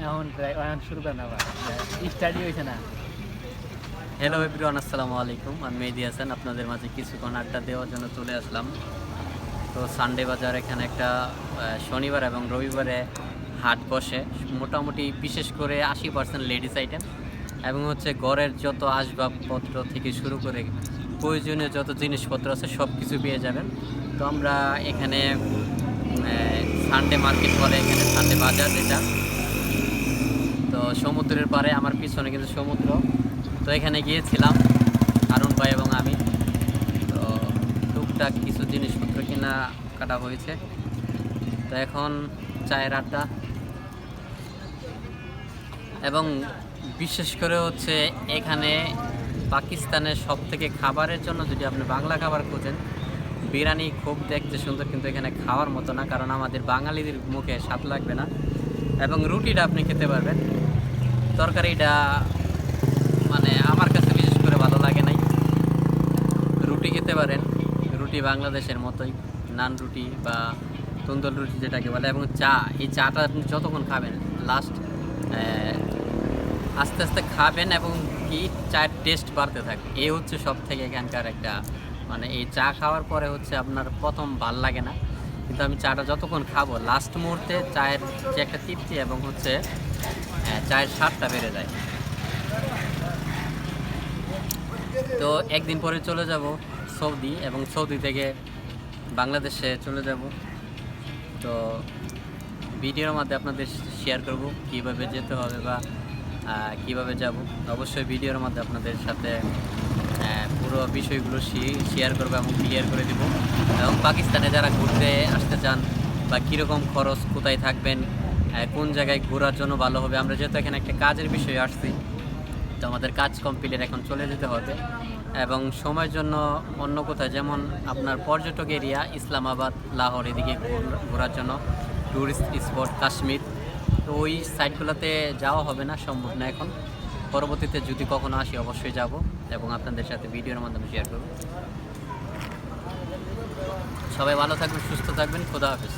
এখন শুরু করেন আবার, স্টাডি হয়েছে না। হ্যালো এভরিওয়ান, আসসালামু আলাইকুম। আমি মেহেদি হাসান, আপনাদের মাঝে কিছুক্ষণ আড্ডা দেওয়ার জন্য চলে আসলাম। তো সানডে বাজার এখানে একটা শনিবার এবং রবিবারে হাট বসে। মোটামুটি বিশেষ করে 80% লেডিস আইটেম এবং হচ্ছে ঘরের যত আসবাবপত্র থেকে শুরু করে প্রয়োজনীয় যত জিনিসপত্র আছে সব কিছু পেয়ে যাবেন। তো আমরা এখানে সানডে মার্কেট বলে, এখানে সানডে বাজার যেটা। তো সমুদ্রের পাড়ে, আমার পিছনে কিন্তু সমুদ্র। তো এখানে গিয়েছিলাম হারুন ভাই এবং আমি। তো টুকটাক কিছু জিনিসপত্র কেনা কাটা হয়েছে। তো এখন চায়ের আড্ডা, এবং বিশেষ করে হচ্ছে এখানে পাকিস্তানের সব থেকে খাবারের জন্য যদি আপনি বাংলা খাবার খোঁজেন, বিরিয়ানি খুব দেখতে সুন্দর, কিন্তু এখানে খাওয়ার মতো না, কারণ আমাদের বাঙালিদের মুখে স্বাদ লাগবে না। এবং রুটিটা আপনি খেতে পারবেন, তরকারিটা মানে আমার কাছে বিশেষ করে ভালো লাগে নাই। রুটি খেতে পারেন, রুটি বাংলাদেশের মতোই, নান রুটি বা তন্দুর রুটি যেটাকে বলে। এবং চা, এই চাটা আপনি যতক্ষণ খাবেন, লাস্ট আস্তে আস্তে খাবেন এবং কি চায়ের টেস্ট বাড়তে থাকবে। এই হচ্ছে সব থেকে এখানকার একটা, মানে এই চা খাওয়ার পরে হচ্ছে আপনার প্রথম ভাল লাগে না, কিন্তু আমি চাটা যতক্ষণ খাবো লাস্ট মুহূর্তে চায়ের যে একটা তৃপ্তি এবং হচ্ছে চায়ের স্বাদটা বেড়ে যায়। তো একদিন পরে চলে যাব সৌদি, এবং সৌদি থেকে বাংলাদেশে চলে যাব। তো ভিডিওর মধ্যে আপনাদের শেয়ার করব কীভাবে যেতে হবে বা কীভাবে যাব। অবশ্যই ভিডিওর মধ্যে আপনাদের সাথে পুরো বিষয়গুলো শেয়ার করবো এবং ক্লিয়ার করে দেব। এবং পাকিস্তানে যারা ঘুরতে আসতে চান বা কীরকম খরচ, কোথায় থাকবেন, কোন জায়গায় ঘোরার জন্য ভালো হবে। আমরা যেহেতু এখানে একটা কাজের বিষয়ে আসছি, তো আমাদের কাজ কমপ্লিট এখন চলে যেতে হবে, এবং সময়ের জন্য অন্য কোথায়, যেমন আপনার পর্যটক এরিয়া ইসলামাবাদ, লাহোর, এদিকে ঘোরার জন্য ট্যুরিস্ট স্পট কাশ্মীর। তো ওই সাইটগুলোতে যাওয়া হবে না, সম্ভব না এখন। পরবর্তীতে যদি কখনো আসি অবশ্যই যাব এবং আপনাদের সাথে ভিডিওর মাধ্যমে শেয়ার করব। সবাই ভালো থাকবেন, সুস্থ থাকবেন, খোদা হাফেজ।